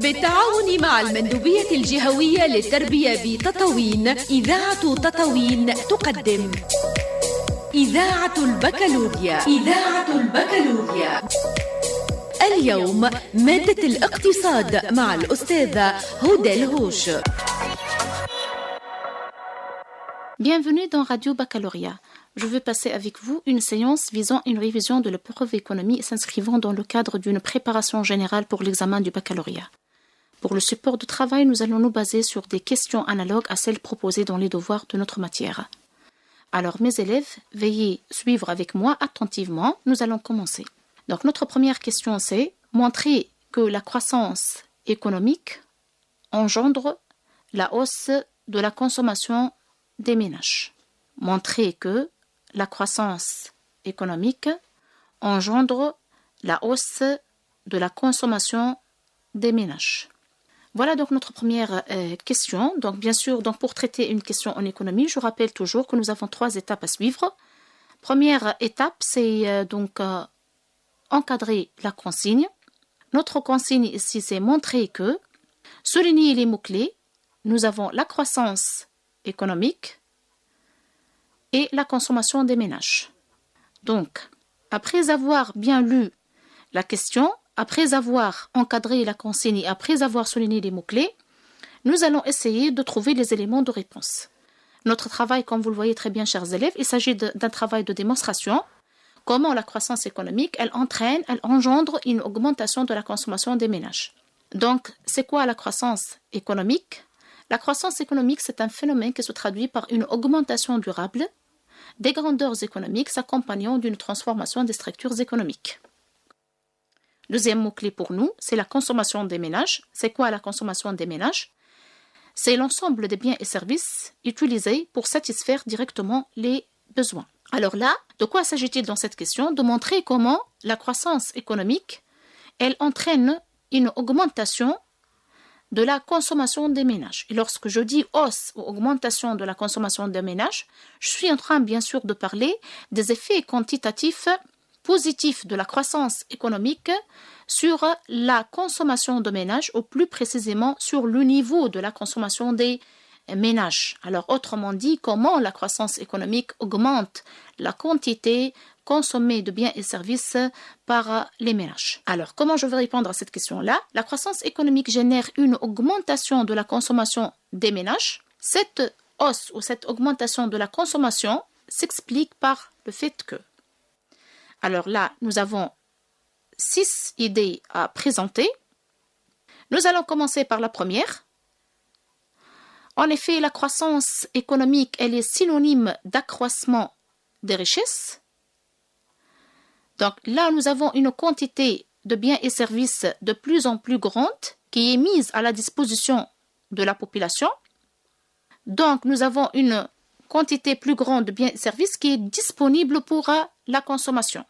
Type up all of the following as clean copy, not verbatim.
بالتعاون مع المندوبية الجهوية للتربية بتطاوين، إذاعة تطاوين تقدم إذاعة البكالوريا. إذاعة البكالوريا اليوم مادة الاقتصاد مع الأستاذة هدى الهوش. Bienvenue dans Radio Baccalauréat. Je veux passer avec vous une séance visant une révision de l'épreuve économie et s'inscrivant dans le cadre d'une préparation générale pour l'examen du baccalauréat. Pour le support de travail, nous allons nous baser sur des questions analogues à celles proposées dans les devoirs de notre matière. Alors, mes élèves, veuillez suivre avec moi attentivement. Nous allons commencer. Donc, notre première question, c'est montrer que la croissance économique engendre la hausse de la consommation des ménages. Montrer que la croissance économique engendre la hausse de la consommation des ménages. Voilà donc notre première question. Donc bien sûr, pour traiter une question en économie, je rappelle toujours que nous avons 3 étapes à suivre. Première étape, c'est encadrer la consigne. Notre consigne ici, c'est montrer que, souligner les mots-clés, nous avons la croissance économique et la consommation des ménages. Donc, après avoir bien lu la question, après avoir encadré la consigne et après avoir souligné les mots-clés, nous allons essayer de trouver les éléments de réponse. Notre travail, comme vous le voyez très bien, chers élèves, il s'agit d'un travail de démonstration. Comment la croissance économique, elle engendre une augmentation de la consommation des ménages. Donc, c'est quoi la croissance économique? La croissance économique, c'est un phénomène qui se traduit par une augmentation durable des grandeurs économiques s'accompagnant d'une transformation des structures économiques. Deuxième mot-clé pour nous, c'est la consommation des ménages. C'est quoi la consommation des ménages? C'est l'ensemble des biens et services utilisés pour satisfaire directement les besoins. Alors là, de quoi s'agit-il dans cette question? De montrer comment la croissance économique, elle entraîne une augmentation de la consommation des ménages. Et lorsque je dis hausse ou augmentation de la consommation des ménages, je suis en train bien sûr de parler des effets quantitatifs positifs de la croissance économique sur la consommation de ménages, ou plus précisément sur le niveau de la consommation des ménages. Alors autrement dit, comment la croissance économique augmente la quantité consommée de biens et services par les ménages. Alors, comment je vais répondre à cette question-là? La croissance économique génère une augmentation de la consommation des ménages. Cette hausse ou cette augmentation de la consommation s'explique par le fait que... Alors là, nous avons 6 idées à présenter. Nous allons commencer par la première. En effet, la croissance économique, elle est synonyme d'accroissement des richesses. Donc là, nous avons une quantité de biens et services de plus en plus grande qui est mise à la disposition de la population. Donc, nous avons une quantité plus grande de biens et services qui est disponible pour la consommation.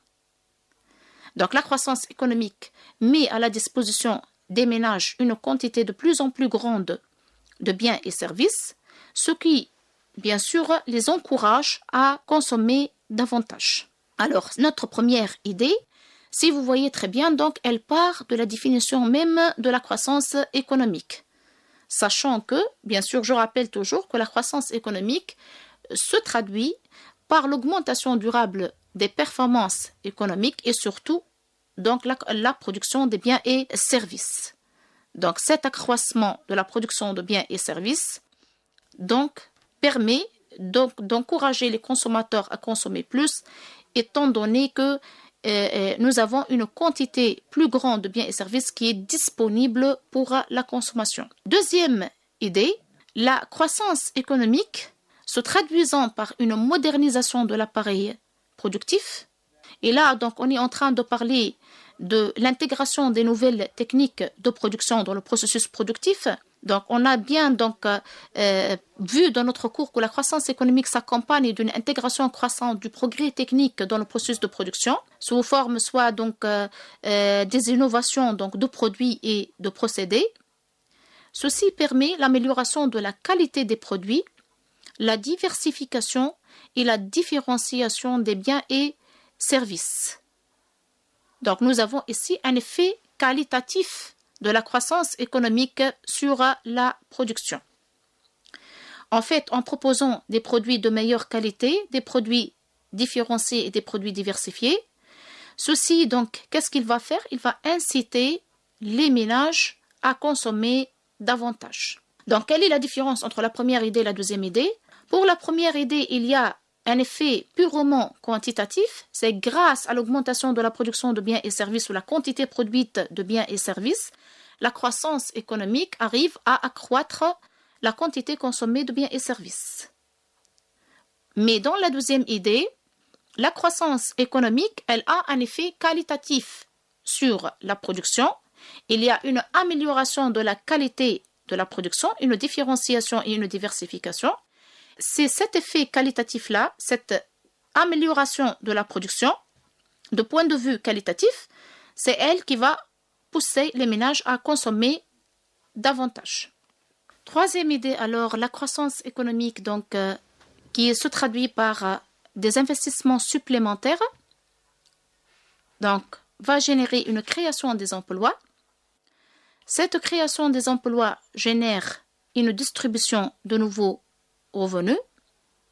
Donc, la croissance économique met à la disposition des ménages une quantité de plus en plus grande de biens et services, ce qui, bien sûr, les encourage à consommer davantage. Alors, notre première idée, si vous voyez très bien, donc, elle part de la définition même de la croissance économique. Sachant que, bien sûr, je rappelle toujours que la croissance économique se traduit par l'augmentation durable des performances économiques et surtout, donc, la production des biens et services. Donc, cet accroissement de la production de biens et services, donc, permet d'encourager les consommateurs à consommer plus, étant donné que nous avons une quantité plus grande de biens et services qui est disponible pour la consommation. Deuxième idée, la croissance économique se traduisant par une modernisation de l'appareil productif. Et là, donc, on est en train de parler de l'intégration des nouvelles techniques de production dans le processus productif. Donc, on a bien vu dans notre cours que la croissance économique s'accompagne d'une intégration croissante du progrès technique dans le processus de production, sous forme soit des innovations de produits et de procédés. Ceci permet l'amélioration de la qualité des produits, la diversification et la différenciation des biens et services. Donc, nous avons ici un effet qualitatif de la croissance économique sur la production. En fait, en proposant des produits de meilleure qualité, des produits différenciés et des produits diversifiés, ceci, donc, qu'est-ce qu'il va faire? Il va inciter les ménages à consommer davantage. Donc, quelle est la différence entre la première idée et la deuxième idée? Pour la première idée, il y a un effet purement quantitatif. C'est grâce à l'augmentation de la production de biens et services ou la quantité produite de biens et services, la croissance économique arrive à accroître la quantité consommée de biens et services. Mais dans la deuxième idée, la croissance économique, elle a un effet qualitatif sur la production. Il y a une amélioration de la qualité de la production, une différenciation et une diversification. C'est cet effet qualitatif-là, cette amélioration de la production, de point de vue qualitatif, c'est elle qui va pousser les ménages à consommer davantage. Troisième idée, alors, la croissance économique, donc, qui se traduit par des investissements supplémentaires, donc, va générer une création des emplois. Cette création des emplois génère une distribution de nouveaux revenus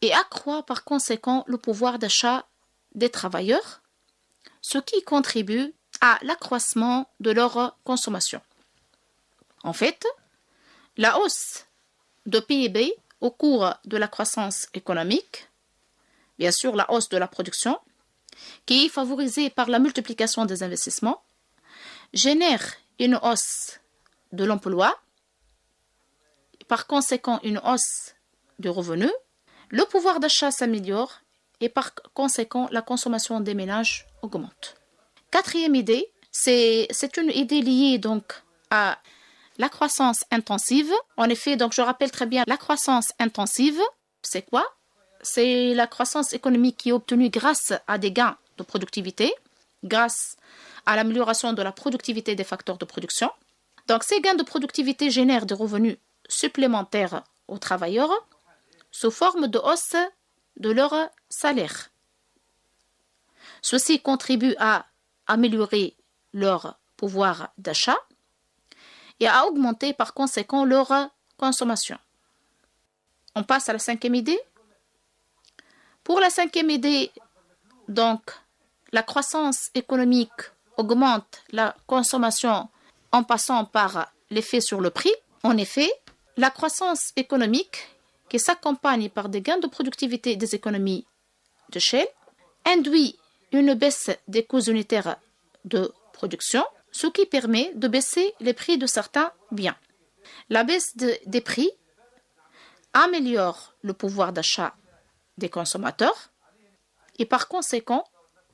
et accroît par conséquent le pouvoir d'achat des travailleurs, ce qui contribue à l'accroissement de leur consommation. En fait, la hausse de PIB au cours de la croissance économique, bien sûr la hausse de la production, qui est favorisée par la multiplication des investissements, génère une hausse de l'emploi, par conséquent une hausse du revenu, le pouvoir d'achat s'améliore et par conséquent la consommation des ménages augmente. Quatrième idée, c'est une idée liée donc à la croissance intensive. En effet, donc je rappelle très bien, la croissance intensive, c'est quoi? C'est la croissance économique qui est obtenue grâce à des gains de productivité, grâce à l'amélioration de la productivité des facteurs de production. Donc ces gains de productivité génèrent des revenus supplémentaires aux travailleurs sous forme de hausse de leur salaire. Ceci contribue à améliorer leur pouvoir d'achat et à augmenter par conséquent leur consommation. On passe à la cinquième idée. Pour la cinquième idée, donc, la croissance économique augmente la consommation en passant par l'effet sur le prix. En effet, la croissance économique qui s'accompagne par des gains de productivité des économies d'échelle induit une baisse des coûts unitaires de production, ce qui permet de baisser les prix de certains biens. La baisse des prix améliore le pouvoir d'achat des consommateurs et par conséquent,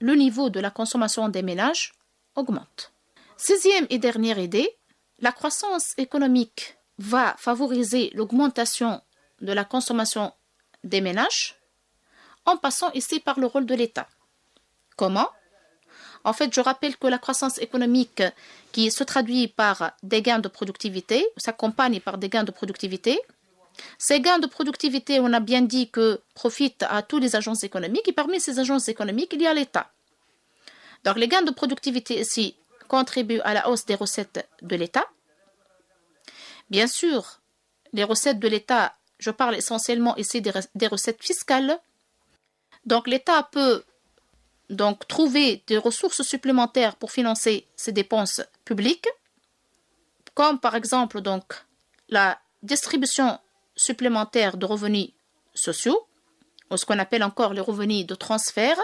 le niveau de la consommation des ménages augmente. Sixième et dernière idée, la croissance économique va favoriser l'augmentation de la consommation des ménages en passant ici par le rôle de l'État. Comment? En fait, je rappelle que la croissance économique qui se traduit par des gains de productivité, s'accompagne par des gains de productivité. Ces gains de productivité, on a bien dit que profitent à tous les agences économiques et parmi ces agences économiques, il y a l'État. Donc, les gains de productivité ici contribuent à la hausse des recettes de l'État. Bien sûr, les recettes de l'État, je parle essentiellement ici des recettes fiscales. Donc, l'État peut donc trouver des ressources supplémentaires pour financer ses dépenses publiques, comme par exemple donc la distribution supplémentaire de revenus sociaux, ou ce qu'on appelle encore les revenus de transfert,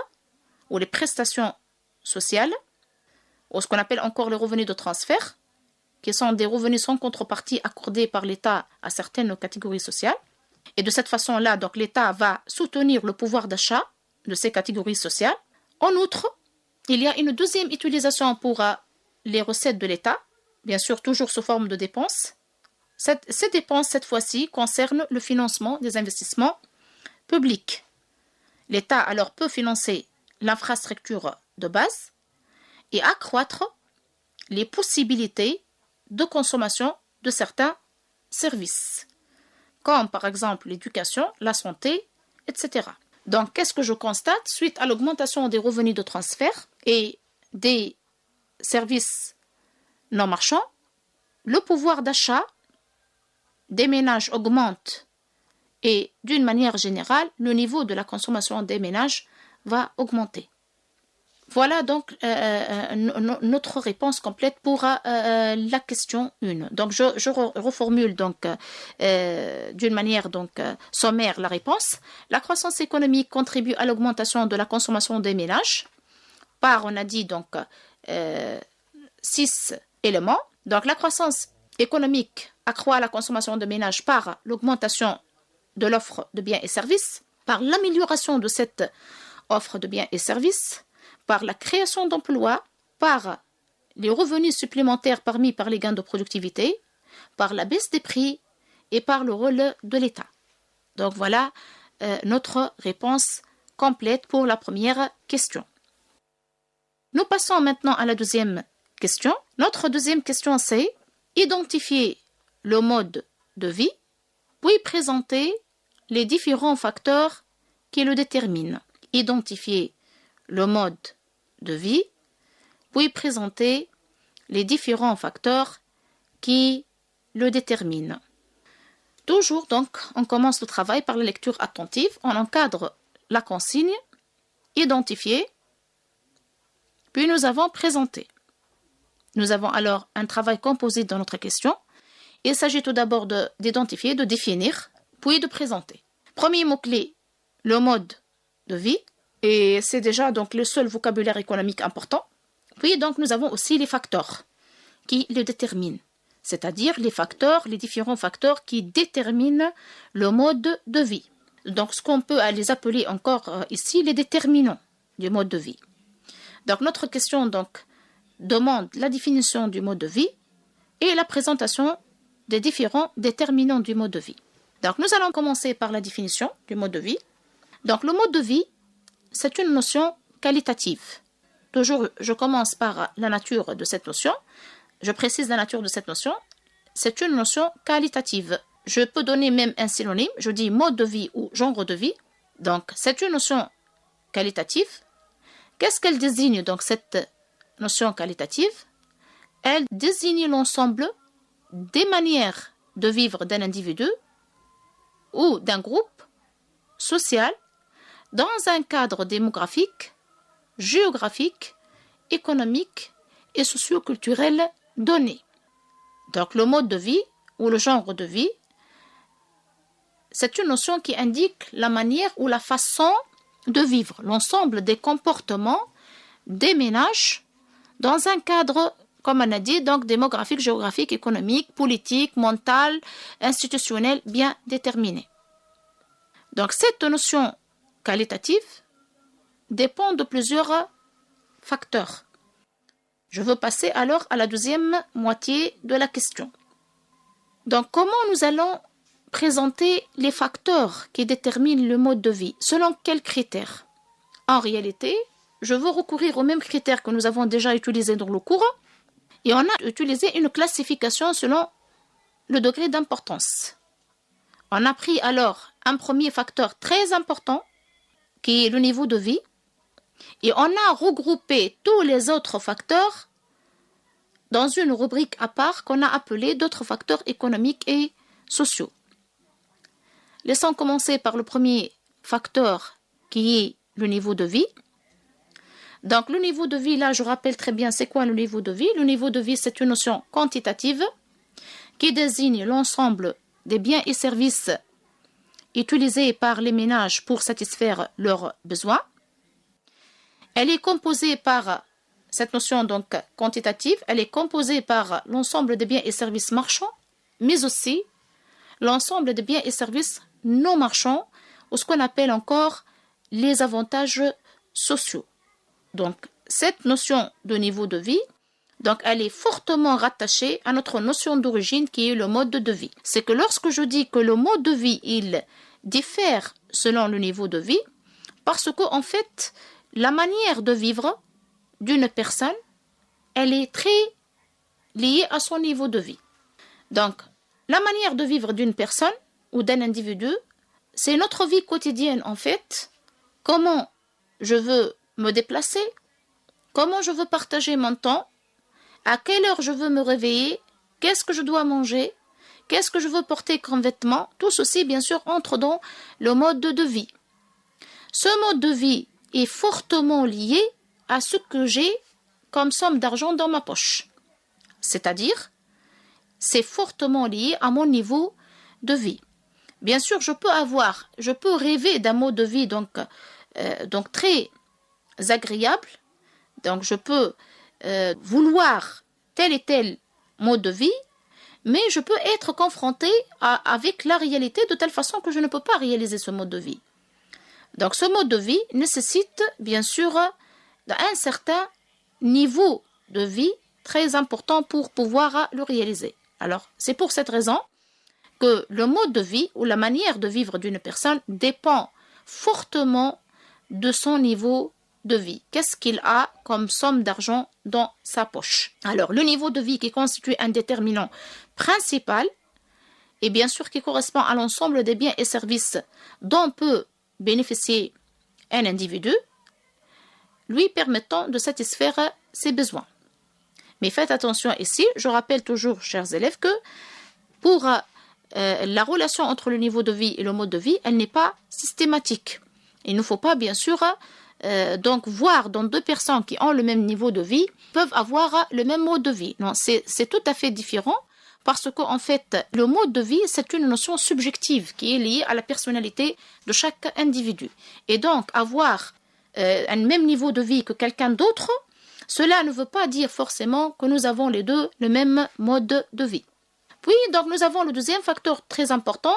ou les prestations sociales, ou ce qu'on appelle encore les revenus de transfert, qui sont des revenus sans contrepartie accordés par l'État à certaines catégories sociales. Et de cette façon-là, donc l'État va soutenir le pouvoir d'achat de ces catégories sociales. En outre, il y a une deuxième utilisation pour les recettes de l'État, bien sûr toujours sous forme de dépenses. Ces dépenses, cette fois-ci, concernent le financement des investissements publics. L'État alors peut financer l'infrastructure de base et accroître les possibilités de consommation de certains services, comme par exemple l'éducation, la santé, etc. Donc, qu'est-ce que je constate? Suite à l'augmentation des revenus de transfert et des services non marchands, le pouvoir d'achat des ménages augmente et d'une manière générale, le niveau de la consommation des ménages va augmenter. Voilà donc notre réponse complète pour la question 1. Donc je reformule donc d'une manière sommaire la réponse. La croissance économique contribue à l'augmentation de la consommation des ménages par, on a dit donc 6 éléments. Donc la croissance économique accroît la consommation de ménages par l'augmentation de l'offre de biens et services, par l'amélioration de cette offre de biens et services, par la création d'emplois, par les revenus supplémentaires permis par les gains de productivité, par la baisse des prix et par le rôle de l'État. Donc voilà notre réponse complète pour la première question. Nous passons maintenant à la deuxième question. Notre deuxième question, c'est identifier le mode de vie, puis présenter les différents facteurs qui le déterminent. Identifier le mode de vie, puis présenter les différents facteurs qui le déterminent. Toujours donc, on commence le travail par la lecture attentive, on encadre la consigne, identifier, puis nous avons présenté. Nous avons alors un travail composé dans notre question. Il s'agit tout d'abord d'identifier, de définir, puis de présenter. Premier mot-clé, le mode de vie. Et c'est déjà donc le seul vocabulaire économique important. Puis donc nous avons aussi les facteurs qui le déterminent, c'est-à-dire les différents facteurs qui déterminent le mode de vie. Donc ce qu'on peut les appeler encore ici les déterminants du mode de vie. Donc notre question donc demande la définition du mode de vie et la présentation des différents déterminants du mode de vie. Donc nous allons commencer par la définition du mode de vie. Donc le mode de vie, c'est une notion qualitative. Toujours, je commence par la nature de cette notion. Je précise la nature de cette notion. C'est une notion qualitative. Je peux donner même un synonyme. Je dis mode de vie ou genre de vie. Donc, c'est une notion qualitative. Qu'est-ce qu'elle désigne, donc, cette notion qualitative? Elle désigne l'ensemble des manières de vivre d'un individu ou d'un groupe social dans un cadre démographique, géographique, économique et socio-culturel donné. Donc le mode de vie ou le genre de vie, c'est une notion qui indique la manière ou la façon de vivre, l'ensemble des comportements des ménages dans un cadre, comme on a dit, donc démographique, géographique, économique, politique, mental, institutionnel bien déterminé. Donc cette notion qualitative dépend de plusieurs facteurs. Je veux passer alors à la deuxième moitié de la question. Donc, comment nous allons présenter les facteurs qui déterminent le mode de vie? Selon quels critères? En réalité, je veux recourir aux mêmes critères que nous avons déjà utilisés dans le cours et on a utilisé une classification selon le degré d'importance. On a pris alors un premier facteur très important qui est le niveau de vie, et on a regroupé tous les autres facteurs dans une rubrique à part qu'on a appelée d'autres facteurs économiques et sociaux. Laissons commencer par le premier facteur qui est le niveau de vie. Donc le niveau de vie, là je rappelle très bien c'est quoi le niveau de vie. Le niveau de vie, c'est une notion quantitative qui désigne l'ensemble des biens et services utilisés par les ménages pour satisfaire leurs besoins. Elle est composée par, cette notion donc quantitative, elle est composée par l'ensemble des biens et services marchands, mais aussi l'ensemble des biens et services non marchands, ou ce qu'on appelle encore les avantages sociaux. Donc, cette notion de niveau de vie, donc elle est fortement rattachée à notre notion d'origine qui est le mode de vie. C'est que lorsque je dis que le mode de vie, il diffère selon le niveau de vie, parce qu'en fait, la manière de vivre d'une personne, elle est très liée à son niveau de vie. Donc, la manière de vivre d'une personne ou d'un individu, c'est notre vie quotidienne en fait. Comment je veux me déplacer, comment je veux partager mon temps, à quelle heure je veux me réveiller, qu'est-ce que je dois manger, qu'est-ce que je veux porter comme vêtements, tout ceci, bien sûr, entre dans le mode de vie. Ce mode de vie est fortement lié à ce que j'ai comme somme d'argent dans ma poche. C'est-à-dire, c'est fortement lié à mon niveau de vie. Bien sûr, je peux rêver d'un mode de vie donc très agréable. Donc, je peux vouloir tel et tel mode de vie, mais je peux être confronté avec la réalité de telle façon que je ne peux pas réaliser ce mode de vie. Donc, ce mode de vie nécessite, bien sûr, un certain niveau de vie très important pour pouvoir le réaliser. Alors, c'est pour cette raison que le mode de vie ou la manière de vivre d'une personne dépend fortement de son niveau de vie. Qu'est-ce qu'il a comme somme d'argent dans sa poche? Alors, le niveau de vie qui constitue un déterminant principal et bien sûr qui correspond à l'ensemble des biens et services dont peut bénéficier un individu, lui permettant de satisfaire ses besoins. Mais faites attention ici, je rappelle toujours, chers élèves, que pour la relation entre le niveau de vie et le mode de vie, elle n'est pas systématique. Il ne faut pas, bien sûr, donc voir dans deux personnes qui ont le même niveau de vie, peuvent avoir le même mode de vie. Non, c'est tout à fait différent parce qu'en fait, le mode de vie, c'est une notion subjective qui est liée à la personnalité de chaque individu. Et donc, avoir un même niveau de vie que quelqu'un d'autre, cela ne veut pas dire forcément que nous avons les deux le même mode de vie. Puis, donc, nous avons le deuxième facteur très important,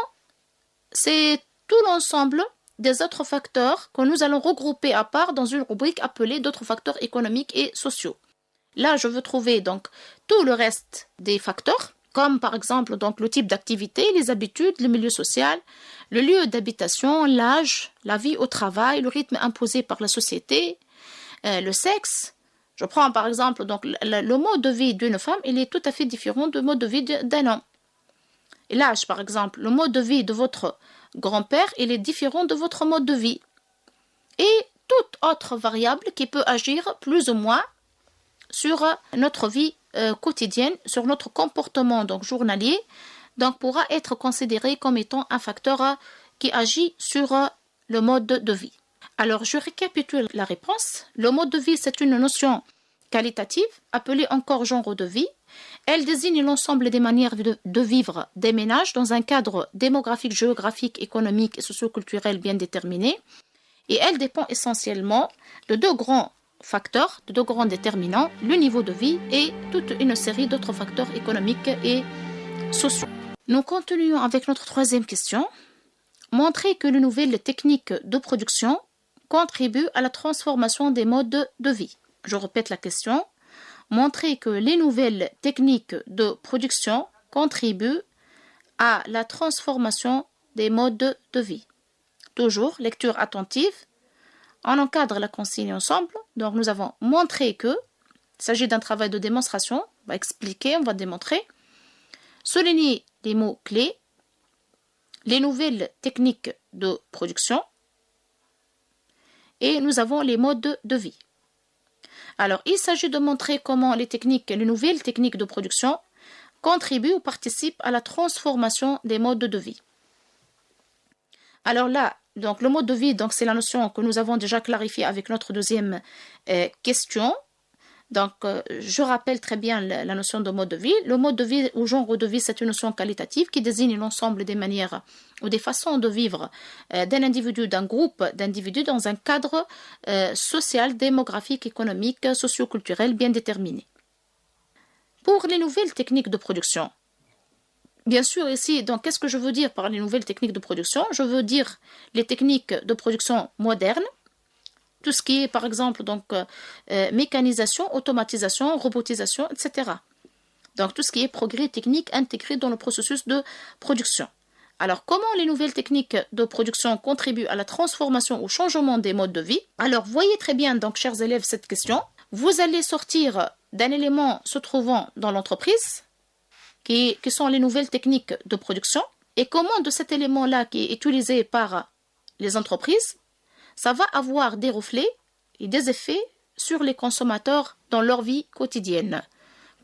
c'est tout l'ensemble des autres facteurs que nous allons regrouper à part dans une rubrique appelée d'autres facteurs économiques et sociaux. Là, je veux trouver donc tout le reste des facteurs, comme par exemple donc le type d'activité, les habitudes, le milieu social, le lieu d'habitation, l'âge, la vie au travail, le rythme imposé par la société, le sexe. Je prends par exemple donc le mode de vie d'une femme, il est tout à fait différent du mode de vie d'un homme. Et l'âge par exemple, le mode de vie de votre grand-père, il est différent de votre mode de vie. Et toute autre variable qui peut agir plus ou moins sur notre vie quotidienne, sur notre comportement donc journalier, donc pourra être considéré comme étant un facteur qui agit sur le mode de vie. Alors, je récapitule la réponse. Le mode de vie, c'est une notion qualitative, appelée encore genre de vie. Elle désigne l'ensemble des manières de vivre des ménages dans un cadre démographique, géographique, économique et socio-culturel bien déterminé. Et elle dépend essentiellement de deux grands facteurs, de deux grands déterminants, le niveau de vie et toute une série d'autres facteurs économiques et sociaux. Nous continuons avec notre troisième question. Montrer que les nouvelles techniques de production contribuent à la transformation des modes de vie. Je répète la question. Montrer que les nouvelles techniques de production contribuent à la transformation des modes de vie. Toujours, lecture attentive. On encadre la consigne ensemble. Donc, nous avons montré que, il s'agit d'un travail de démonstration. On va expliquer, on va démontrer. Souligner les mots clés. Les nouvelles techniques de production et nous avons les modes de vie. Alors, il s'agit de montrer comment les nouvelles techniques de production contribuent ou participent à la transformation des modes de vie. Alors là, donc le mode de vie, donc c'est la notion que nous avons déjà clarifiée avec notre deuxième question. Donc, je rappelle très bien la notion de mode de vie. Le mode de vie ou genre de vie, c'est une notion qualitative qui désigne l'ensemble des manières ou des façons de vivre d'un individu, d'un groupe d'individus dans un cadre social, démographique, économique, socio-culturel bien déterminé. Pour les nouvelles techniques de production, bien sûr ici, donc qu'est-ce que je veux dire par les nouvelles techniques de production? Je veux dire les techniques de production modernes, tout ce qui est, par exemple, donc mécanisation, automatisation, robotisation, etc. Donc, tout ce qui est progrès technique intégré dans le processus de production. Alors, comment les nouvelles techniques de production contribuent à la transformation ou changement des modes de vie? Alors, voyez très bien, donc, chers élèves, cette question. Vous allez sortir d'un élément se trouvant dans l'entreprise, qui sont les nouvelles techniques de production, et comment de cet élément-là qui est utilisé par les entreprises, ça va avoir des reflets et des effets sur les consommateurs dans leur vie quotidienne.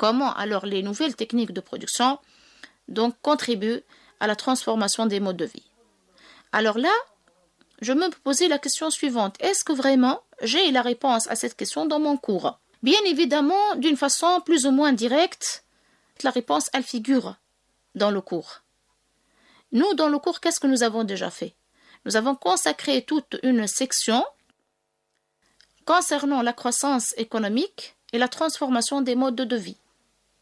Comment alors les nouvelles techniques de production donc contribuent à la transformation des modes de vie? Alors là, je me posais la question suivante. Est-ce que vraiment j'ai la réponse à cette question dans mon cours? Bien évidemment, d'une façon plus ou moins directe, la réponse, elle figure dans le cours. Nous, dans le cours, qu'est-ce que nous avons déjà fait? Nous avons consacré toute une section concernant la croissance économique et la transformation des modes de vie.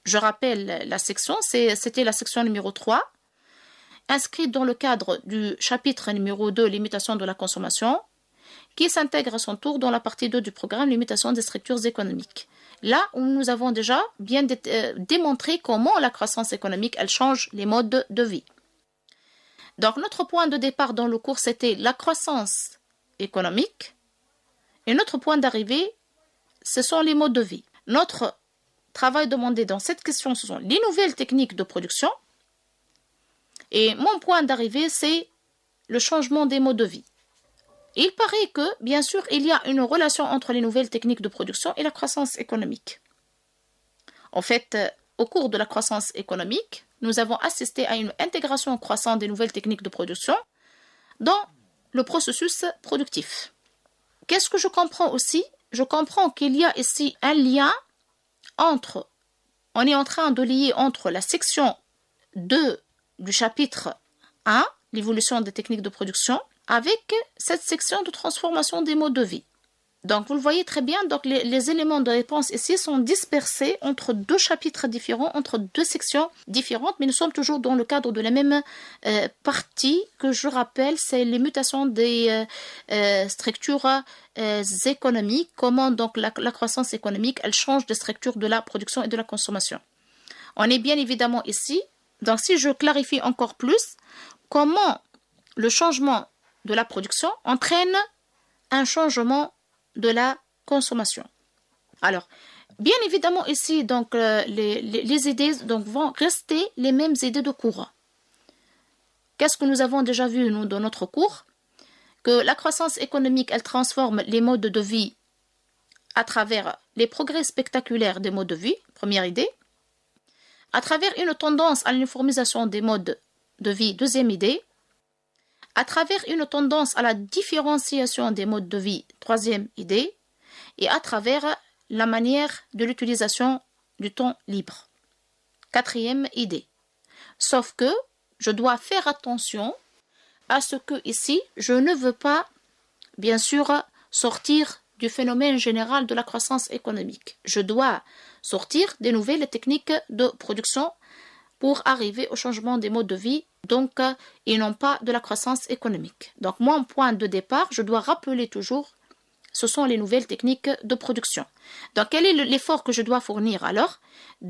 Je rappelle la section, c'était la section numéro 3, inscrite dans le cadre du chapitre numéro 2, limitation de la consommation, qui s'intègre à son tour dans la partie 2 du programme limitation des structures économiques. Là où nous avons déjà bien démontré comment la croissance économique, elle change les modes de vie. Donc notre point de départ dans le cours, c'était la croissance économique, et notre point d'arrivée, ce sont les modes de vie. Notre travail demandé dans cette question, ce sont les nouvelles techniques de production, et mon point d'arrivée, c'est le changement des modes de vie. Il paraît que, bien sûr, il y a une relation entre les nouvelles techniques de production et la croissance économique. En fait, au cours de la croissance économique, nous avons assisté à une intégration croissante des nouvelles techniques de production dans le processus productif. Qu'est-ce que je comprends aussi? Je comprends qu'il y a ici un lien on est en train de lier entre la section 2 du chapitre 1, l'évolution des techniques de production, avec cette section de transformation des modes de vie. Donc, vous le voyez très bien, donc les éléments de réponse ici sont dispersés entre deux chapitres différents, entre deux sections différentes, mais nous sommes toujours dans le cadre de la même partie que je rappelle, c'est les mutations des structures économiques, comment donc la croissance économique, elle change des structures de la production et de la consommation. On est bien évidemment ici, donc si je clarifie encore plus, comment le changement de la production entraîne un changement de la consommation. Alors, bien évidemment ici, donc les idées donc, vont rester les mêmes idées de cours. Qu'est-ce que nous avons déjà vu nous, dans notre cours? Que la croissance économique, elle transforme les modes de vie à travers les progrès spectaculaires des modes de vie, première idée. À travers une tendance à l'uniformisation des modes de vie, deuxième idée. À travers une tendance à la différenciation des modes de vie, troisième idée, et à travers la manière de l'utilisation du temps libre, quatrième idée. Sauf que je dois faire attention à ce que ici, je ne veux pas, bien sûr, sortir du phénomène général de la croissance économique. Je dois sortir des nouvelles techniques de production pour arriver au changement des modes de vie, donc, et non pas de la croissance économique. Donc, mon point de départ, je dois rappeler toujours, ce sont les nouvelles techniques de production. Donc, quel est l'effort que je dois fournir alors?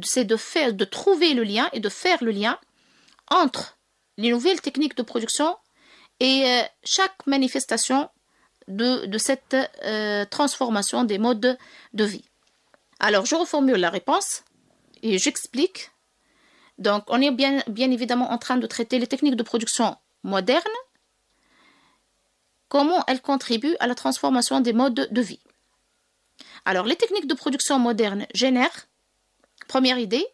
C'est de trouver le lien et de faire le lien entre les nouvelles techniques de production et chaque manifestation de cette transformation des modes de vie. Alors, je reformule la réponse et j'explique. Donc, on est bien évidemment en train de traiter les techniques de production modernes, comment elles contribuent à la transformation des modes de vie. Alors, les techniques de production modernes génèrent, première idée,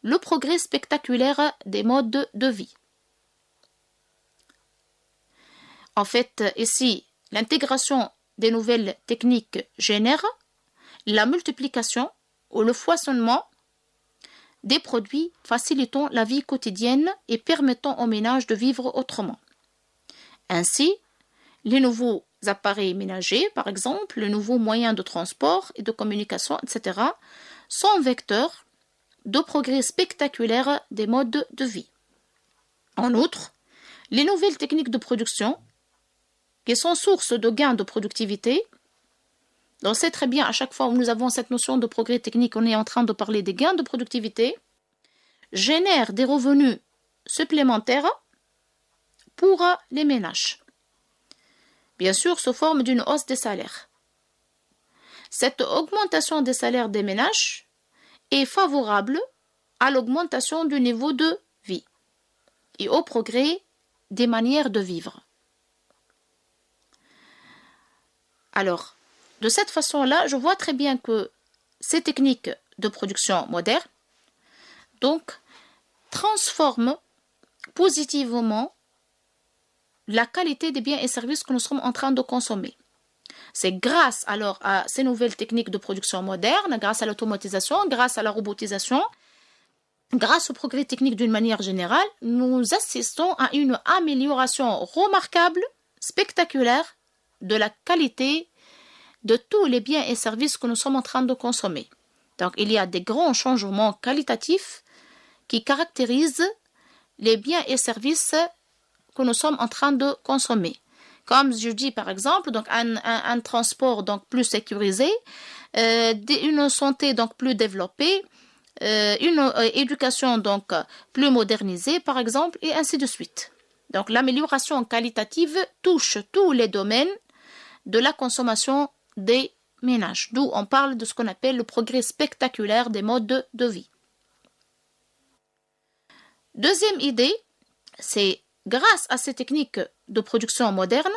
le progrès spectaculaire des modes de vie. En fait, ici, l'intégration des nouvelles techniques génère la multiplication ou le foisonnement des produits facilitant la vie quotidienne et permettant aux ménages de vivre autrement. Ainsi, les nouveaux appareils ménagers, par exemple, les nouveaux moyens de transport et de communication, etc., sont vecteurs de progrès spectaculaires des modes de vie. En outre, les nouvelles techniques de production, qui sont source de gains de productivité, on sait très bien, à chaque fois où nous avons cette notion de progrès technique, on est en train de parler des gains de productivité, génèrent des revenus supplémentaires pour les ménages. Bien sûr, sous forme d'une hausse des salaires. Cette augmentation des salaires des ménages est favorable à l'augmentation du niveau de vie et au progrès des manières de vivre. Alors, de cette façon-là, je vois très bien que ces techniques de production moderne, donc, transforme positivement la qualité des biens et services que nous sommes en train de consommer. C'est grâce alors à ces nouvelles techniques de production moderne, grâce à l'automatisation, grâce à la robotisation, grâce au progrès technique d'une manière générale, nous assistons à une amélioration remarquable, spectaculaire de la qualité de tous les biens et services que nous sommes en train de consommer. Donc, il y a des grands changements qualitatifs qui caractérisent les biens et services que nous sommes en train de consommer. Comme je dis par exemple, donc un transport donc plus sécurisé, une santé donc plus développée, une éducation donc plus modernisée par exemple, et ainsi de suite. Donc l'amélioration qualitative touche tous les domaines de la consommation des ménages, d'où on parle de ce qu'on appelle le progrès spectaculaire des modes de vie. Deuxième idée, c'est grâce à ces techniques de production moderne,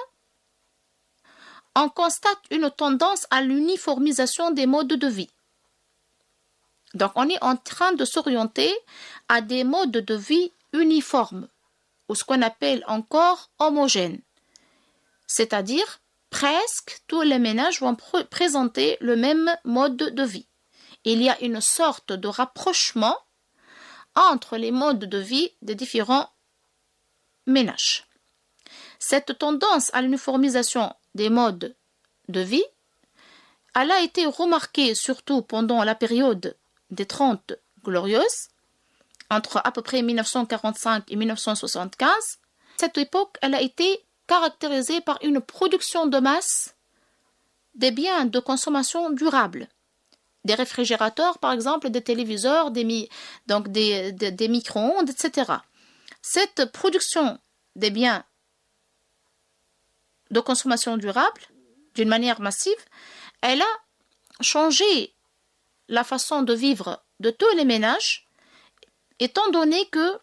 on constate une tendance à l'uniformisation des modes de vie. Donc, on est en train de s'orienter à des modes de vie uniformes, ou ce qu'on appelle encore homogènes. C'est-à-dire, presque tous les ménages vont présenter le même mode de vie. Il y a une sorte de rapprochement entre les modes de vie des différents ménages. Cette tendance à l'uniformisation des modes de vie, elle a été remarquée surtout pendant la période des 30 glorieuses, entre à peu près 1945 et 1975. Cette époque, elle a été caractérisée par une production de masse des biens de consommation durable. Des réfrigérateurs, par exemple, des téléviseurs, des micro-ondes, etc. Cette production des biens de consommation durable, d'une manière massive, elle a changé la façon de vivre de tous les ménages, étant donné que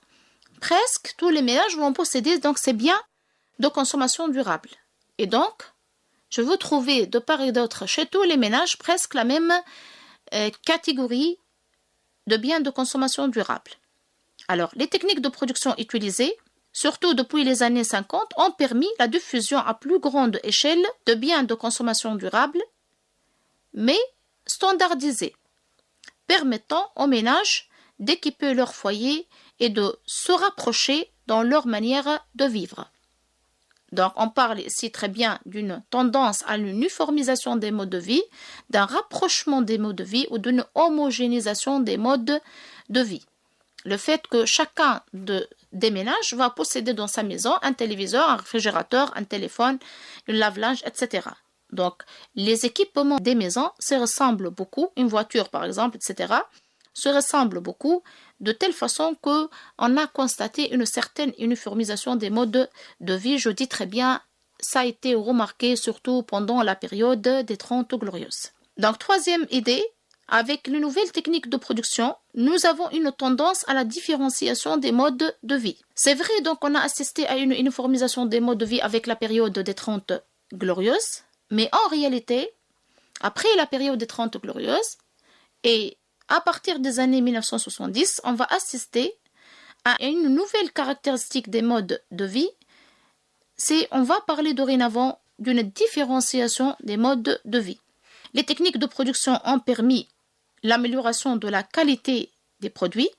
presque tous les ménages vont posséder donc ces biens de consommation durable. Et donc, je veux trouver de part et d'autre chez tous les ménages presque la même catégorie de biens de consommation durable. Alors, les techniques de production utilisées, surtout depuis les années 50, ont permis la diffusion à plus grande échelle de biens de consommation durable, mais standardisés, permettant aux ménages d'équiper leur foyer et de se rapprocher dans leur manière de vivre. Donc, on parle ici très bien d'une tendance à l'uniformisation des modes de vie, d'un rapprochement des modes de vie ou d'une homogénéisation des modes de vie. Le fait que chacun des ménages va posséder dans sa maison un téléviseur, un réfrigérateur, un téléphone, un lave-linge, etc. Donc, les équipements des maisons se ressemblent beaucoup, une voiture par exemple, etc., se ressemblent beaucoup, de telle façon qu'on a constaté une certaine uniformisation des modes de vie. Je dis très bien, ça a été remarqué surtout pendant la période des 30 glorieuses. Donc, troisième idée, avec les nouvelles techniques de production, nous avons une tendance à la différenciation des modes de vie. C'est vrai, donc, on a assisté à une uniformisation des modes de vie avec la période des 30 glorieuses, mais en réalité, après la période des 30 glorieuses, et à partir des années 1970, on va assister à une nouvelle caractéristique des modes de vie. On va parler dorénavant d'une différenciation des modes de vie. Les techniques de production ont permis l'amélioration de la qualité des produits.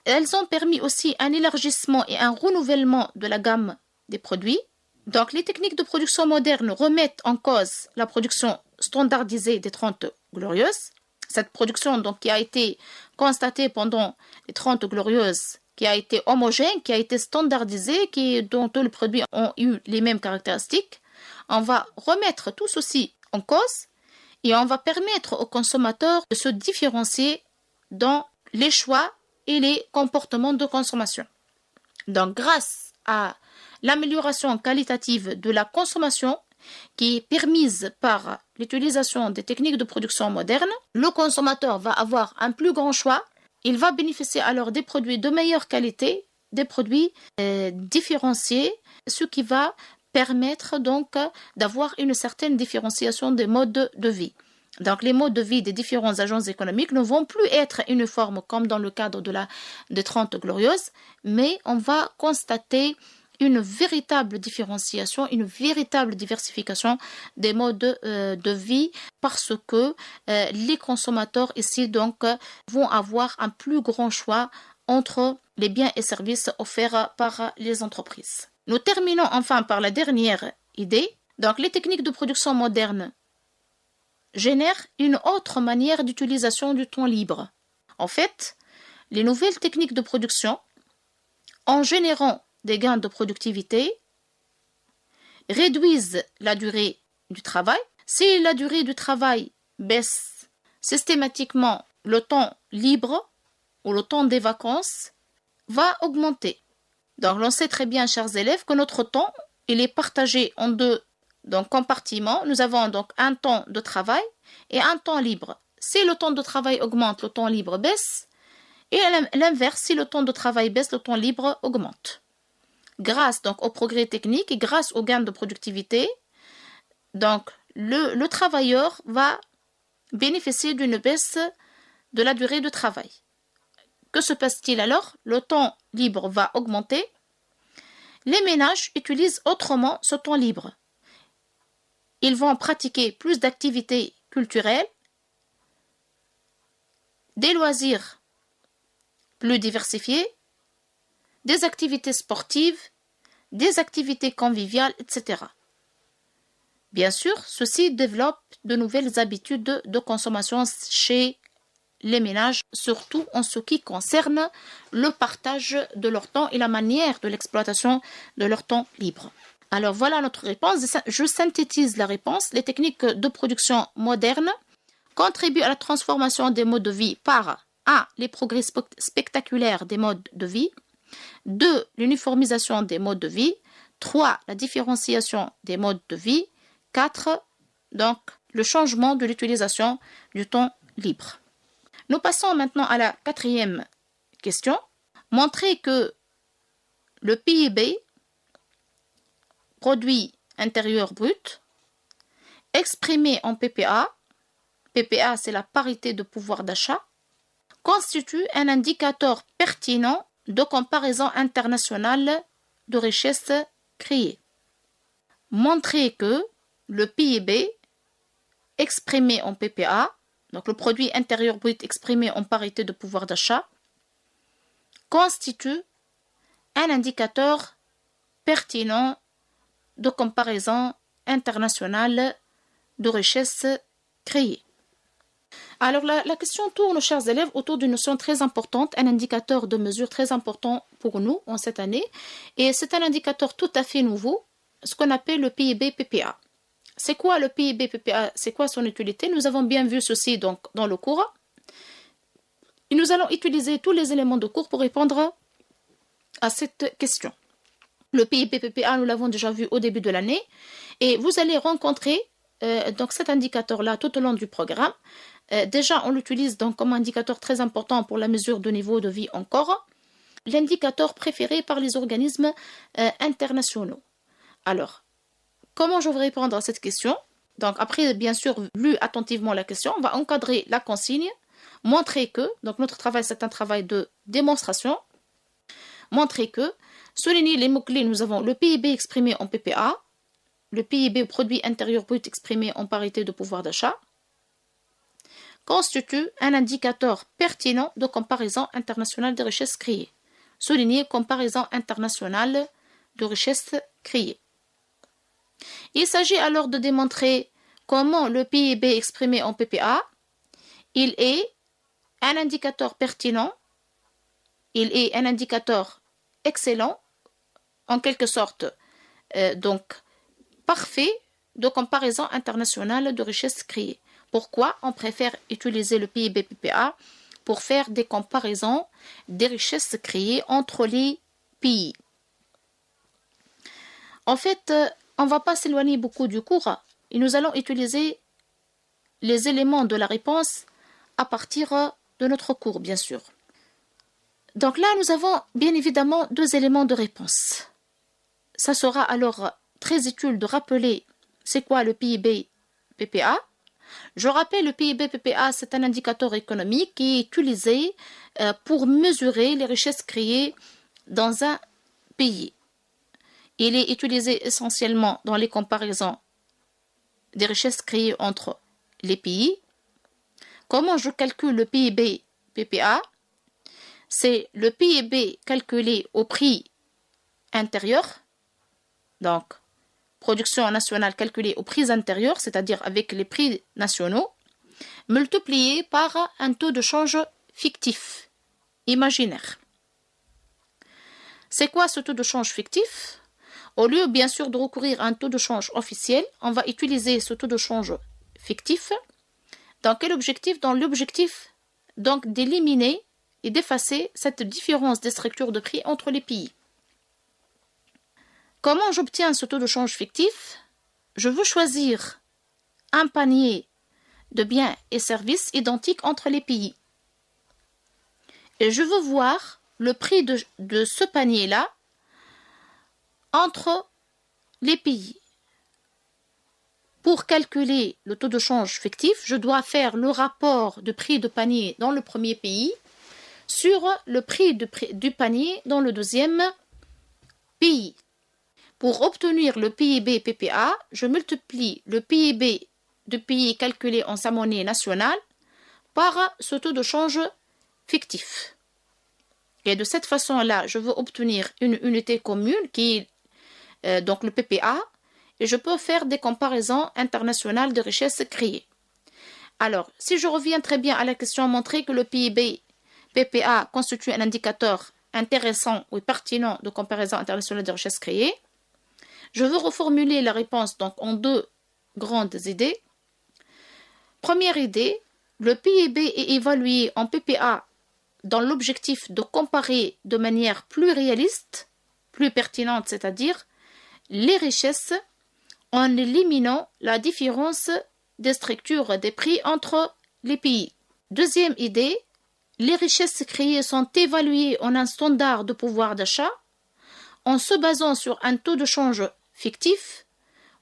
Elles ont permis aussi un élargissement et un renouvellement de la gamme des produits. Donc, les techniques de production modernes remettent en cause la production standardisée des 30 glorieuses. Cette production donc, qui a été constatée pendant les 30 glorieuses, qui a été homogène, qui a été standardisée, dont tous les produits ont eu les mêmes caractéristiques. On va remettre tout ceci en cause et on va permettre aux consommateurs de se différencier dans les choix et les comportements de consommation. Donc, grâce à l'amélioration qualitative de la consommation, qui est permise par l'utilisation des techniques de production modernes, le consommateur va avoir un plus grand choix. Il va bénéficier alors des produits de meilleure qualité, des produits différenciés, ce qui va permettre donc d'avoir une certaine différenciation des modes de vie. Donc, les modes de vie des différents agences économiques ne vont plus être uniformes comme dans le cadre des 30 glorieuses, mais on va constater une véritable différenciation, une véritable diversification des modes de vie parce que les consommateurs ici donc vont avoir un plus grand choix entre les biens et services offerts par les entreprises. Nous terminons enfin par la dernière idée. Donc, les techniques de production modernes génèrent une autre manière d'utilisation du temps libre. En fait, les nouvelles techniques de production, en générant des gains de productivité, réduisent la durée du travail. Si la durée du travail baisse systématiquement, le temps libre ou le temps des vacances va augmenter. Donc, on sait très bien, chers élèves, que notre temps, il est partagé en deux compartiments. Nous avons donc un temps de travail et un temps libre. Si le temps de travail augmente, le temps libre baisse. Et à l'inverse, si le temps de travail baisse, le temps libre augmente. Grâce donc au progrès technique et grâce aux gains de productivité, donc le travailleur va bénéficier d'une baisse de la durée de travail. Que se passe-t-il alors? Le temps libre va augmenter. Les ménages utilisent autrement ce temps libre. Ils vont pratiquer plus d'activités culturelles, des loisirs plus diversifiés, des activités sportives, des activités conviviales, etc. Bien sûr, ceci développe de nouvelles habitudes de consommation chez les ménages, surtout en ce qui concerne le partage de leur temps et la manière de l'exploitation de leur temps libre. Alors voilà notre réponse. Je synthétise la réponse. Les techniques de production modernes contribuent à la transformation des modes de vie par 1. Les progrès spectaculaires des modes de vie. 2. L'uniformisation des modes de vie. 3. La différenciation des modes de vie. 4. Donc, le changement de l'utilisation du temps libre. Nous passons maintenant à la 4e question. Montrer que le PIB, produit intérieur brut, exprimé en PPA, PPA c'est la parité de pouvoir d'achat, constitue un indicateur pertinent de comparaison internationale de richesse créée. Montrer que le PIB exprimé en PPA, donc le produit intérieur brut exprimé en parité de pouvoir d'achat, constitue un indicateur pertinent de comparaison internationale de richesse créée. Alors la question tourne, chers élèves, autour d'une notion très importante, un indicateur de mesure très important pour nous en cette année, et c'est un indicateur tout à fait nouveau, ce qu'on appelle le PIB-PPA. C'est quoi le PIB-PPA? C'est quoi son utilité? Nous avons bien vu ceci donc dans le cours. Et nous allons utiliser tous les éléments de cours pour répondre à cette question. Le PIB-PPA, nous l'avons déjà vu au début de l'année. Et vous allez rencontrer donc cet indicateur-là tout au long du programme. Déjà, on l'utilise donc comme indicateur très important pour la mesure de niveau de vie encore. L'indicateur préféré par les organismes internationaux. Alors, comment je vais répondre à cette question? Donc, après, bien sûr, lu attentivement la question, on va encadrer la consigne, montrer que, donc notre travail, c'est un travail de démonstration, montrer que, souligner les mots-clés, nous avons le PIB exprimé en PPA, le PIB, produit intérieur brut exprimé en parité de pouvoir d'achat, constitue un indicateur pertinent de comparaison internationale des richesses créées. Souligner comparaison internationale de richesses créées. Il s'agit alors de démontrer comment le PIB exprimé en PPA, il est un indicateur pertinent, il est un indicateur excellent, en quelque sorte, donc parfait de comparaison internationale de richesses créées. Pourquoi on préfère utiliser le PIB-PPA pour faire des comparaisons des richesses créées entre les pays? En fait, on ne va pas s'éloigner beaucoup du cours et nous allons utiliser les éléments de la réponse à partir de notre cours, bien sûr. Donc là, nous avons bien évidemment deux éléments de réponse. Ça sera alors très utile de rappeler c'est quoi le PIB-PPA. Je rappelle, le PIB PPA, c'est un indicateur économique qui est utilisé pour mesurer les richesses créées dans un pays. Il est utilisé essentiellement dans les comparaisons des richesses créées entre les pays. Comment je calcule le PIB PPA? C'est le PIB calculé au prix intérieur, donc production nationale calculée au prix intérieur, c'est-à-dire avec les prix nationaux, multiplié par un taux de change fictif, imaginaire. C'est quoi ce taux de change fictif? Au lieu, bien sûr, de recourir à un taux de change officiel, on va utiliser ce taux de change fictif. Dans quel objectif? Dans l'objectif, donc, d'éliminer et d'effacer cette différence des structures de prix entre les pays. Comment j'obtiens ce taux de change fictif? Je veux choisir un panier de biens et services identiques entre les pays. Et je veux voir le prix de ce panier-là entre les pays. Pour calculer le taux de change fictif, je dois faire le rapport de prix de panier dans le premier pays sur le prix du panier dans le deuxième pays. Pour obtenir le PIB PPA, je multiplie le PIB du pays calculé en sa monnaie nationale par ce taux de change fictif. Et de cette façon-là, je veux obtenir une unité commune qui est donc le PPA, et je peux faire des comparaisons internationales de richesses créées. Alors, si je reviens très bien à la question, montrer que le PIB PPA constitue un indicateur intéressant ou pertinent de comparaison internationale de richesses créées, je veux reformuler la réponse donc en deux grandes idées. Première idée, le PIB est évalué en PPA dans l'objectif de comparer de manière plus réaliste, plus pertinente, c'est-à-dire les richesses en éliminant la différence des structures des prix entre les pays. Deuxième idée, les richesses créées sont évaluées en un standard de pouvoir d'achat en se basant sur un taux de change fictif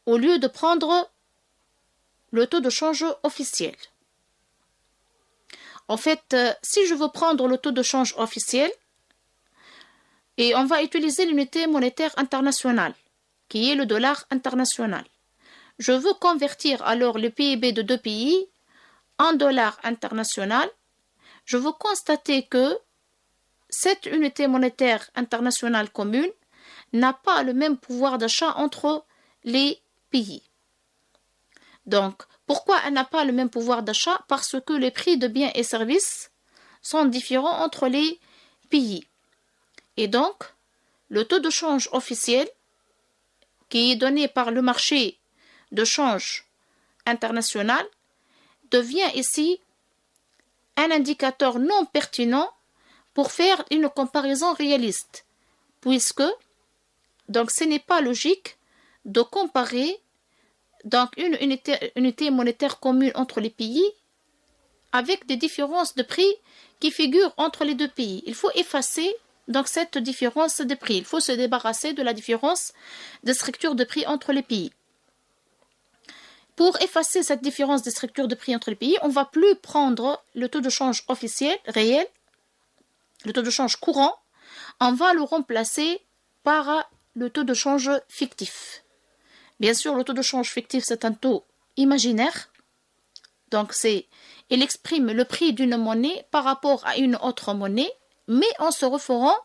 au lieu de prendre le taux de change officiel. En fait, si je veux prendre le taux de change officiel, et on va utiliser l'unité monétaire internationale, qui est le dollar international. Je veux convertir alors le PIB de deux pays en dollars international. Je veux constater que cette unité monétaire internationale commune n'a pas le même pouvoir d'achat entre les pays. Donc, pourquoi elle n'a pas le même pouvoir d'achat? Parce que les prix de biens et services sont différents entre les pays. Et donc, le taux de change officiel qui est donné par le marché de change international devient ici un indicateur non pertinent pour faire une comparaison réaliste, puisque donc ce n'est pas logique de comparer donc une unité monétaire commune entre les pays avec des différences de prix qui figurent entre les deux pays. Il faut effacer donc cette différence de prix. Il faut se débarrasser de la différence de structure de prix entre les pays. Pour effacer cette différence de structure de prix entre les pays, on ne va plus prendre le taux de change officiel, réel, le taux de change courant, on va le remplacer par le taux de change fictif. Bien sûr, le taux de change fictif, c'est un taux imaginaire. Donc, il exprime le prix d'une monnaie par rapport à une autre monnaie, mais en se référant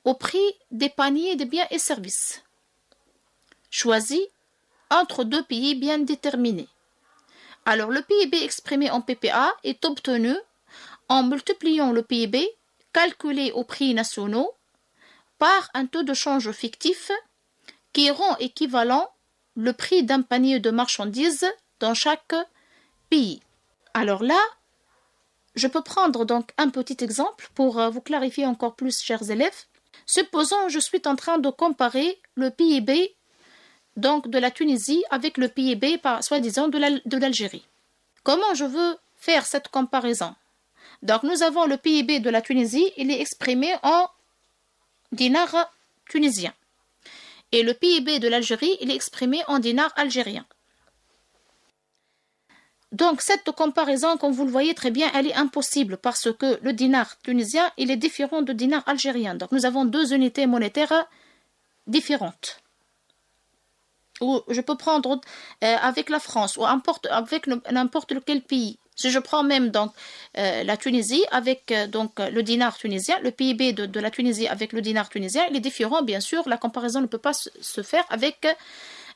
au prix des paniers de biens et services, choisis entre deux pays bien déterminés. Alors, le PIB exprimé en PPA est obtenu en multipliant le PIB calculé aux prix nationaux par un taux de change fictif qui rend équivalent le prix d'un panier de marchandises dans chaque pays. Alors là, je peux prendre donc un petit exemple pour vous clarifier encore plus, chers élèves. Supposons que je suis en train de comparer le PIB donc de la Tunisie avec le PIB soi-disant de l'Algérie. Comment je veux faire cette comparaison? Donc nous avons le PIB de la Tunisie, il est exprimé en dinars tunisiens. Et le PIB de l'Algérie, il est exprimé en dinars algériens. Donc, cette comparaison, comme vous le voyez très bien, elle est impossible parce que le dinar tunisien, il est différent du dinar algérien. Donc, nous avons deux unités monétaires différentes. Ou je peux prendre avec la France ou avec n'importe quel pays. Si je prends même donc la Tunisie avec donc le dinar tunisien, le PIB de la Tunisie avec le dinar tunisien, il est différent, bien sûr. La comparaison ne peut pas se faire avec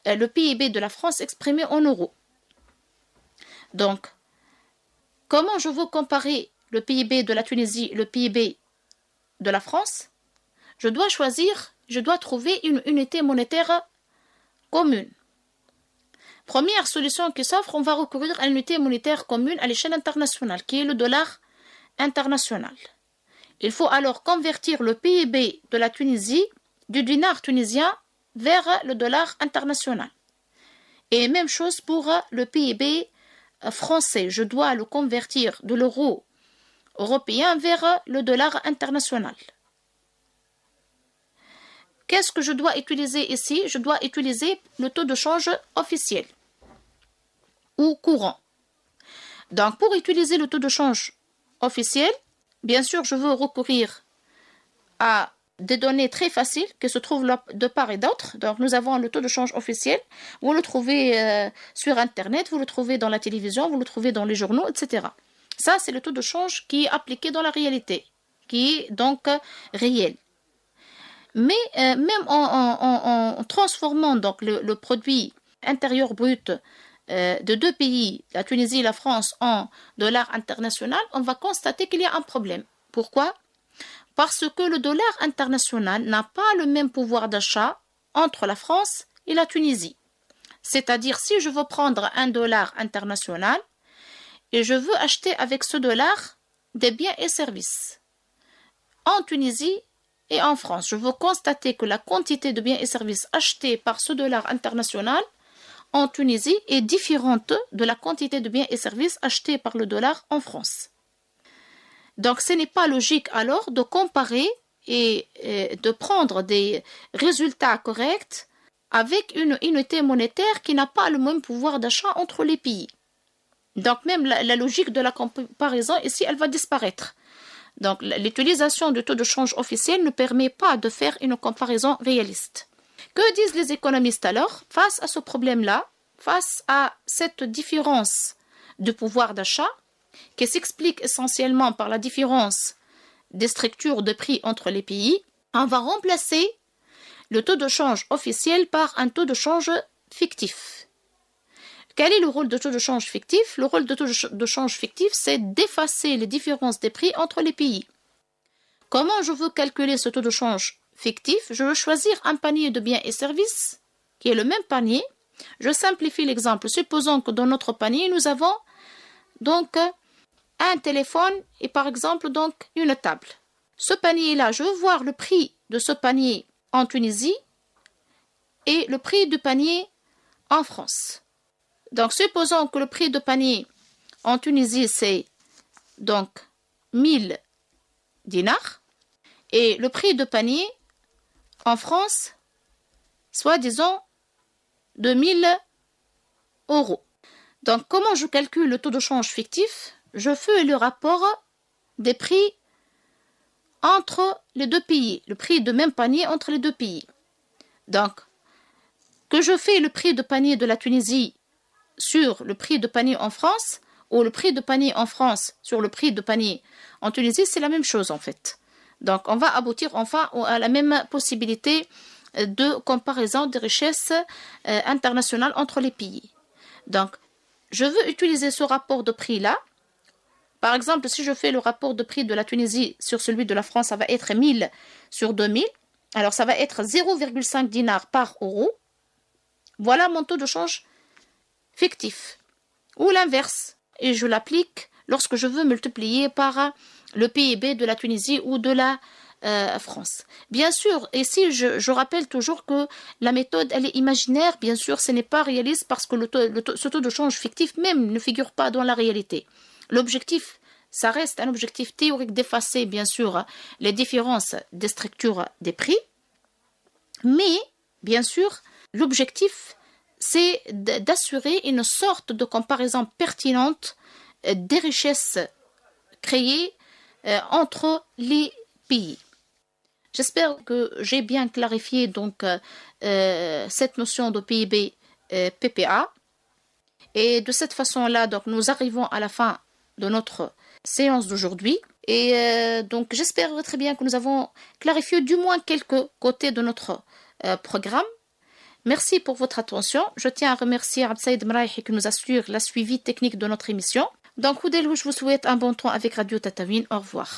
le PIB de la France exprimé en euros. Donc, comment je veux comparer le PIB de la Tunisie et le PIB de la France? Je dois trouver une unité monétaire commune. Première solution qui s'offre, on va recourir à une unité monétaire commune à l'échelle internationale, qui est le dollar international. Il faut alors convertir le PIB de la Tunisie du dinar tunisien vers le dollar international. Et même chose pour le PIB français. Je dois le convertir de l'euro européen vers le dollar international. Qu'est-ce que je dois utiliser ici? Je dois utiliser le taux de change officiel ou courant. Donc, pour utiliser le taux de change officiel, bien sûr, je veux recourir à des données très faciles qui se trouvent de part et d'autre. Donc, nous avons le taux de change officiel. Vous le trouvez sur Internet, vous le trouvez dans la télévision, vous le trouvez dans les journaux, etc. Ça, c'est le taux de change qui est appliqué dans la réalité, qui est donc réel. Mais même en transformant donc le produit intérieur brut de deux pays, la Tunisie et la France, en dollars international, on va constater qu'il y a un problème. Pourquoi? Parce que le dollar international n'a pas le même pouvoir d'achat entre la France et la Tunisie. C'est-à-dire, si je veux prendre un dollar international et je veux acheter avec ce dollar des biens et services en Tunisie et en France, je veux constater que la quantité de biens et services achetés par ce dollar international en Tunisie est différente de la quantité de biens et services achetés par le dollar en France. Donc, ce n'est pas logique alors de comparer et de prendre des résultats corrects avec une unité monétaire qui n'a pas le même pouvoir d'achat entre les pays. Donc, même la logique de la comparaison ici, elle va disparaître. Donc, l'utilisation du taux de change officiel ne permet pas de faire une comparaison réaliste. Que disent les économistes alors face à ce problème-là, face à cette différence de pouvoir d'achat qui s'explique essentiellement par la différence des structures de prix entre les pays? On va remplacer le taux de change officiel par un taux de change fictif. Quel est le rôle de taux de change fictif? Le rôle de taux de change fictif, c'est d'effacer les différences des prix entre les pays. Comment je veux calculer ce taux de change fictif? Je veux choisir un panier de biens et services qui est le même panier. Je simplifie l'exemple. Supposons que dans notre panier, nous avons donc un téléphone et par exemple donc une table. Ce panier-là, je veux voir le prix de ce panier en Tunisie et le prix du panier en France. Donc, supposons que le prix de panier en Tunisie, c'est donc 1000 dinars et le prix de panier en France, soit disons 2000 euros. Donc, comment je calcule le taux de change fictif? Je fais le rapport des prix entre les deux pays, le prix de même panier entre les deux pays. Donc, que je fais le prix de panier de la Tunisie sur le prix de panier en France ou le prix de panier en France sur le prix de panier en Tunisie, c'est la même chose en fait. Donc, on va aboutir enfin à la même possibilité de comparaison des richesses internationales entre les pays. Donc, je veux utiliser ce rapport de prix-là. Par exemple, si je fais le rapport de prix de la Tunisie sur celui de la France, ça va être 1000 sur 2000. Alors, ça va être 0,5 dinars par euro. Voilà mon taux de change fictif. Ou l'inverse. Et je l'applique lorsque je veux multiplier par le PIB de la Tunisie ou de la France. Bien sûr, ici, je rappelle toujours que la méthode, elle est imaginaire. Bien sûr, ce n'est pas réaliste parce que ce taux de change fictif même ne figure pas dans la réalité. L'objectif, ça reste un objectif théorique d'effacer, bien sûr, les différences des structures des prix. Mais, bien sûr, l'objectif, c'est d'assurer une sorte de comparaison pertinente des richesses créées entre les pays. J'espère que j'ai bien clarifié donc cette notion de PIB PPA. Et de cette façon-là, donc, nous arrivons à la fin de notre séance d'aujourd'hui. Et donc, j'espère très bien que nous avons clarifié du moins quelques côtés de notre programme. Merci pour votre attention. Je tiens à remercier Absaïd Mraïhi qui nous assure la suivi technique de notre émission. Donc, Oudel, je vous souhaite un bon temps avec Radio Tatawin. Au revoir.